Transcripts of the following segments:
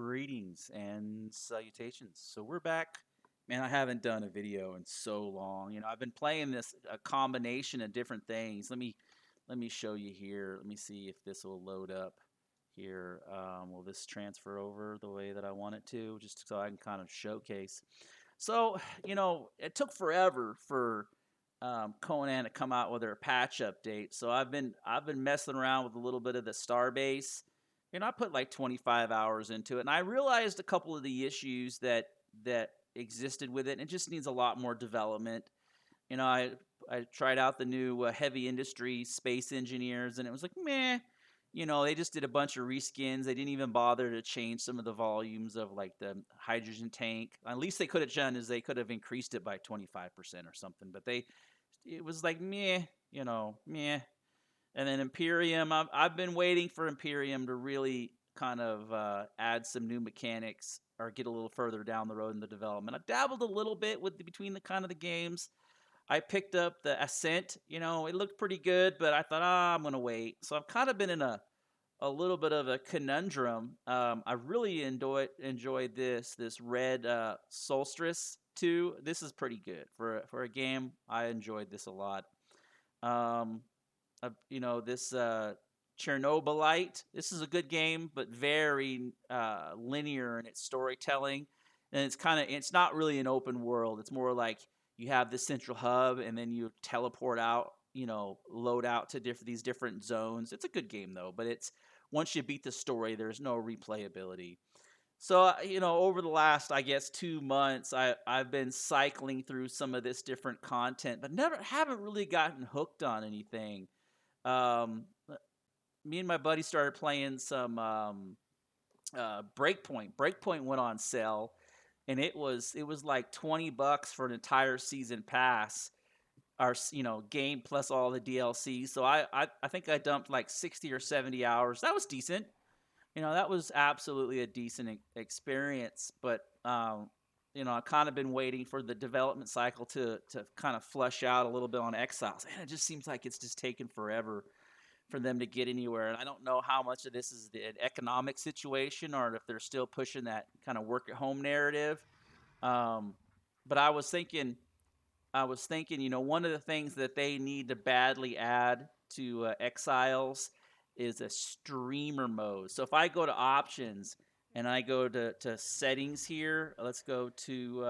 Greetings and salutations. So we're back. Man, I haven't done a video in so long. I've been playing this a combination of different things. Let me show you here. Let me see if this will load up here. Will this transfer over the way that I want it to, just so I can kind of showcase. So, it took forever for Conan to come out with their patch update. So I've been messing around with a little bit of the Starbase. I put like 25 hours into it, and I realized a couple of the issues that existed with it. And it just needs a lot more development. I tried out the new heavy industry space engineers, and it was like meh. They just did a bunch of reskins. They didn't even bother to change some of the volumes of like the hydrogen tank. At least they could have done is they could have increased it by 25% or something. But it was like meh, meh. And then Imperium, I've been waiting for Imperium to really kind of add some new mechanics or get a little further down the road in the development. I dabbled a little bit with between the kind of the games. I picked up the Ascent. It looked pretty good, but I thought, I'm gonna wait. So I've kind of been in a little bit of a conundrum. I really enjoyed this Red Solstice 2. This is pretty good for a game. I enjoyed this a lot. Um, this Chernobylite. This is a good game, but very linear in its storytelling, and it's not really an open world. It's more like you have this central hub, and then you teleport out. Load out to these different zones. It's a good game though, but it's once you beat the story, there's no replayability. So, over the last, I guess, 2 months, I've been cycling through some of this different content, but haven't really gotten hooked on anything. Um, Me and my buddy started playing some Breakpoint. Breakpoint went on sale, and it was like $20 for an entire season pass. Our game plus all the DLC. So I think I dumped like 60 or 70 hours. That was decent. That was absolutely a decent experience. But I've kind of been waiting for the development cycle to kind of flush out a little bit on Exiles. And it just seems like it's just taken forever for them to get anywhere. And I don't know how much of this is an economic situation or if they're still pushing that kind of work at home narrative. Um, but I was thinking, one of the things that they need to badly add to Exiles is a streamer mode. So if I go to options and I go to settings here, let's go to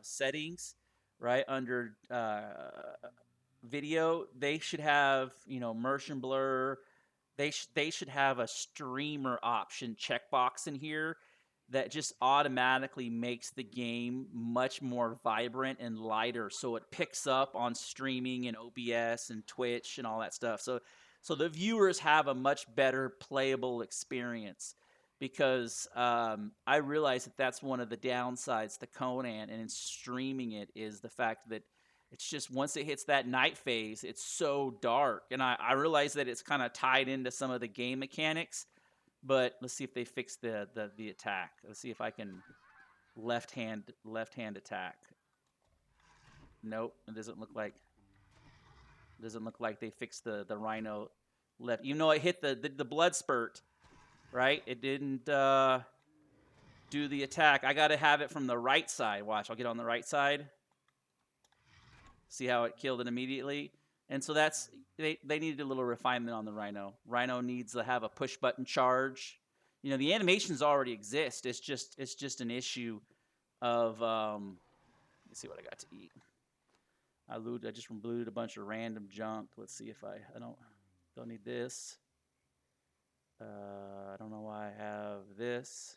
settings, right under video. They should have immersion blur. They should have a streamer option checkbox in here that just automatically makes the game much more vibrant and lighter, so it picks up on streaming and OBS and Twitch and all that stuff. So the viewers have a much better playable experience, because I realize that that's one of the downsides to Conan and in streaming it is the fact that it's just once it hits that night phase, it's so dark. And I realize that it's kind of tied into some of the game mechanics, but let's see if they fix the attack. Let's see if I can left hand attack. Nope, it doesn't look like they fixed the Rhino left. It hit the blood spurt, right? It didn't do the attack. I got to have it from the right side. Watch, I'll get on the right side. See how it killed it immediately? And so they needed a little refinement on the Rhino. Rhino needs to have a push button charge. The animations already exist. It's just an issue of let's see what I got to eat. I just looted a bunch of random junk. Let's see if I don't need this. I don't know why I have this.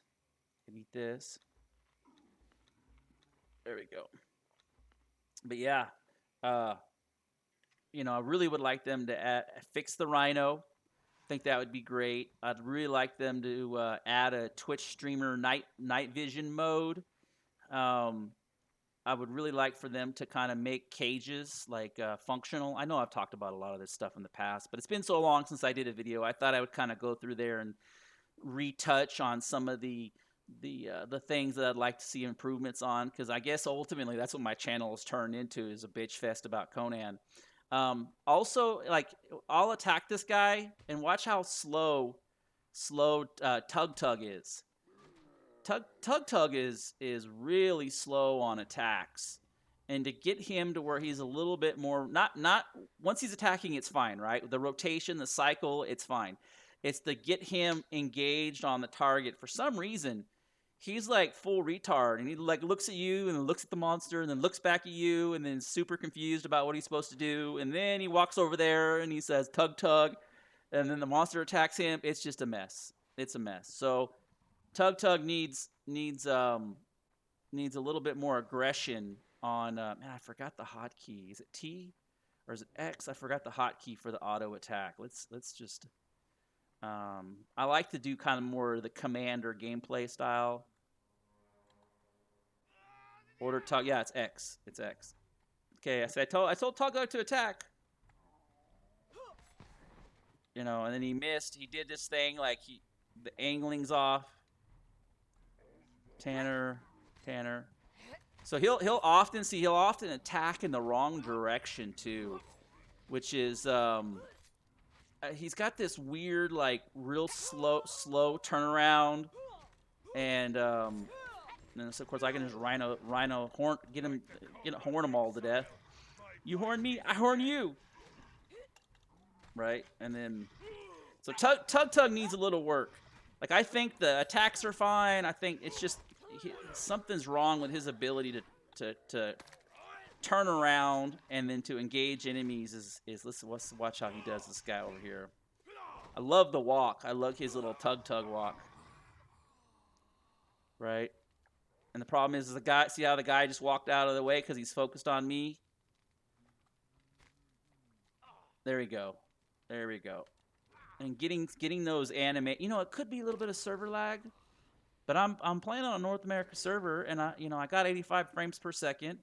I can eat this. There we go. But yeah, I really would like them to fix the Rhino. I think that would be great. I'd really like them to add a Twitch streamer night vision mode. I would really like for them to kind of make cages like functional. I know I've talked about a lot of this stuff in the past, but it's been so long since I did a video. I thought I would kind of go through there and retouch on some of the things that I'd like to see improvements on, because I guess ultimately that's what my channel has turned into, is a bitch fest about Conan. Also, like, I'll attack this guy and watch how slow Tug Tug is. Tug Tug is really slow on attacks, and to get him to where he's a little bit more not once he's attacking, it's fine, right? The rotation, the cycle, it's fine. It's to get him engaged on the target. For some reason, he's like full retard, and he like looks at you and then looks at the monster and then looks back at you and then super confused about what he's supposed to do, and then he walks over there and he says Tug Tug, and then the monster attacks him. It's just a mess. It's a mess. So Tug Tug needs a little bit more aggression on. Man, I forgot the hotkey. Is it T or is it X? I forgot the hotkey for the auto attack. Let's just. I like to do kind of more of the commander gameplay style. Order Tug. Yeah, it's X. It's X. Okay, I told Tug Tug to attack. You know, and then he missed. He did this thing like the angling's off. Tanner. So he'll often attack in the wrong direction too, which is he's got this weird like real slow turnaround, and then so of course I can just Rhino horn horn them all to death. You horn me, I horn you. Right, and then so Tug Tug needs a little work. Like I think the attacks are fine. I think it's just something's wrong with his ability to turn around and then to engage enemies. Let's watch how he does this guy over here. I love the walk. I love his little Tug Tug walk. Right, and the problem is the guy. See how the guy just walked out of the way because he's focused on me. There we go. There we go. And getting those animate. You know, it could be a little bit of server lag, but I'm playing on a North America server, and I got 85 frames per second.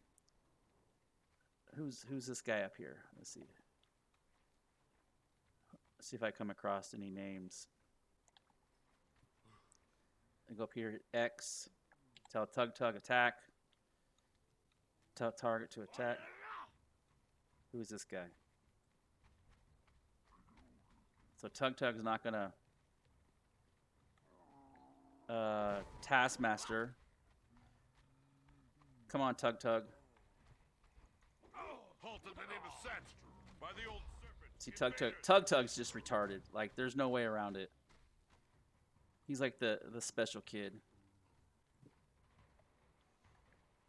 Who's this guy up here? Let's see. Let's see if I come across any names. I go up here, X. Tell Tug Tug attack. Tell target to attack. Who is this guy? So Tug Tug's not gonna Taskmaster. Come on, Tug Tug. See, Tug Tug's just retarded. Like, there's no way around it. He's like the special kid.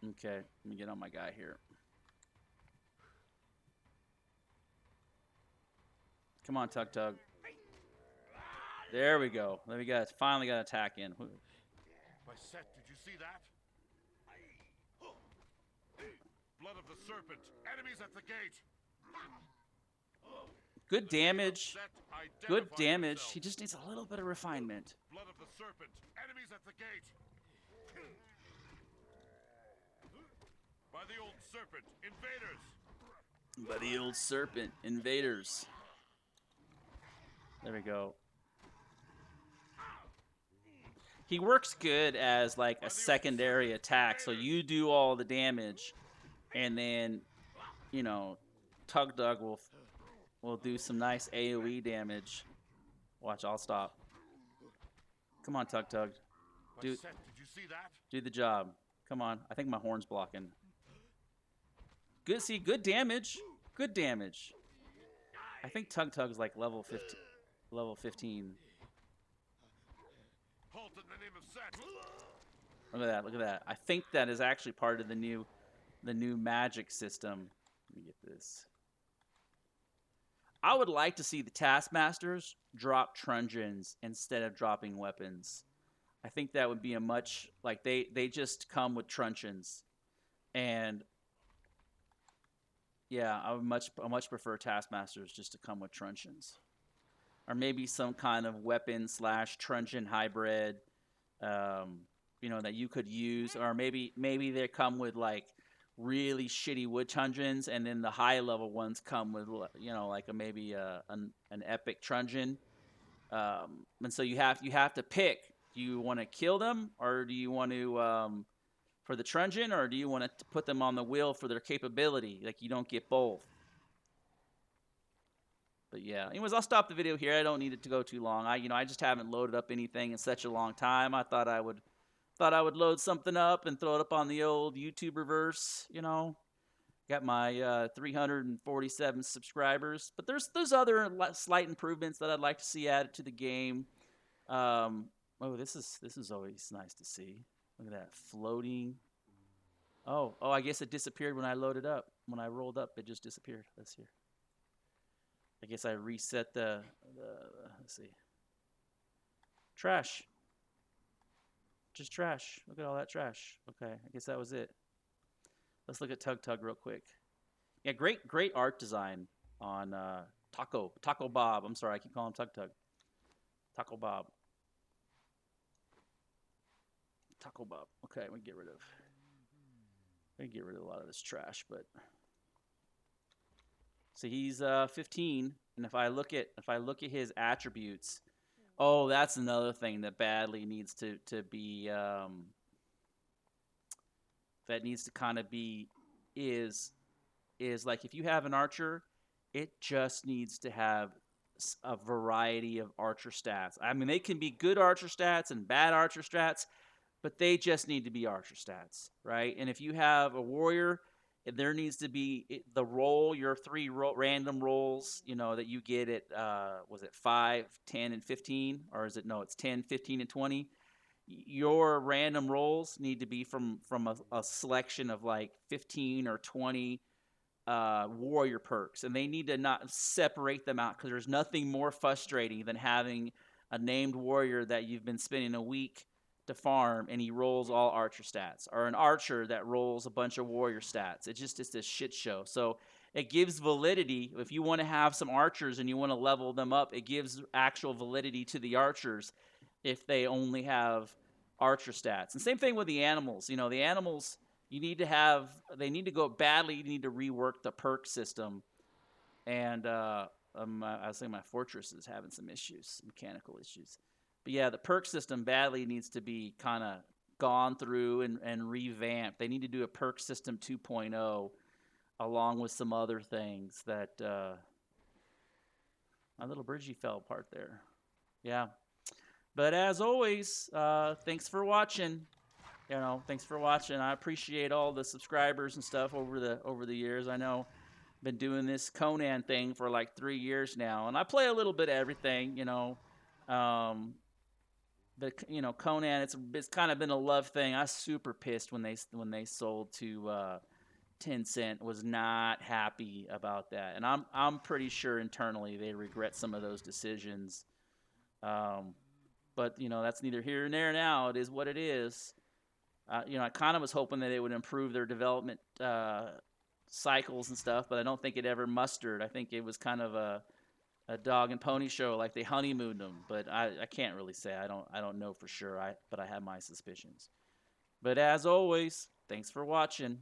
Okay, let me get on my guy here. Come on, Tug Tug. There we go. Then we finally got attack in. My set, did you see that? Blood of the serpent. Enemies at the gate. Good damage. Good damage. He just needs a little bit of refinement. Blood of the serpent. Enemies at the gate. By the old serpent. Invaders. By the old serpent. Invaders. There we go. He works good as like a secondary attack, so you do all the damage, and then, you know, Tug Tug will do some nice AoE damage. Watch, I'll stop. Come on, Tug Tug. Did you see that? Do the job. Come on. I think my horn's blocking. Good. See, good damage. Good damage. I think Tug Tug's like level 15. Level 15. Halt in the name of Set. Look at that. Look at that. I think that is actually part of the new magic system. Let me get this. I would like to see the Taskmasters drop truncheons instead of dropping weapons. I think that would be a much, like, they just come with truncheons. And yeah, I much prefer Taskmasters just to come with truncheons. Or maybe some kind of weapon / truncheon hybrid, you know, that you could use. Or maybe they come with like really shitty wood truncheons, and then the high level ones come with, you know, like maybe an epic truncheon. And so you have to pick. Do you want to kill them, or do you want to for the truncheon, or do you want to put them on the wheel for their capability? Like, you don't get both. But yeah, anyways, I'll stop the video here. I don't need it to go too long. I just haven't loaded up anything in such a long time. I thought I would Thought I would load something up and throw it up on the old YouTuber verse, you know. Got my 347 subscribers, but there's other slight improvements that I'd like to see added to the game. Oh, this is always nice to see. Look at that floating. Oh, I guess it disappeared when I loaded up. When I rolled up, it just disappeared. Let's see. I guess I reset the let's see. Trash. Just trash. Look at all that trash. Okay, I guess that was it. Let's look at Tug Tug real quick. Yeah, great art design on Taco Bob. I'm sorry, I keep calling him Tug Tug. Taco Bob. Taco Bob. Okay, we get rid of a lot of this trash, but so he's 15, and if I look at his attributes, oh, that's another thing that badly needs to be that needs to kind of be is like if you have an archer, it just needs to have a variety of archer stats. I mean, they can be good archer stats and bad archer stats, but they just need to be archer stats, right? And if you have a warrior, there needs to be the roll, your three random rolls, that you get at, was it 5, 10, and 15? Or is it, no, it's 10, 15, and 20. Your random rolls need to be from a selection of like 15 or 20 warrior perks, and they need to not separate them out because there's nothing more frustrating than having a named warrior that you've been spending a week to farm and he rolls all archer stats, or an archer that rolls a bunch of warrior stats. It's a shit show. So it gives validity. If you want to have some archers and you want to level them up, it gives actual validity to the archers if they only have archer stats. And same thing with the animals. The animals, they need to go badly. You need to rework the perk system. And I was saying my fortress is having some issues, mechanical issues. But yeah, the perk system badly needs to be kind of gone through and revamped. They need to do a perk system 2.0 along with some other things that my little bridgie fell apart there. Yeah. But as always, thanks for watching. Thanks for watching. I appreciate all the subscribers and stuff over the years. I know I've been doing this Conan thing for like 3 years now, and I play a little bit of everything. But Conan, it's kind of been a love thing. I was super pissed when they sold to Tencent. Was not happy about that, and I'm pretty sure internally they regret some of those decisions. But that's neither here nor there now. It is what it is. I kind of was hoping that it would improve their development cycles and stuff, but I don't think it ever mustered. I think it was kind of a dog and pony show, like they honeymooned them. But I can't really say. I don't know for sure. But I have my suspicions. But as always, thanks for watching.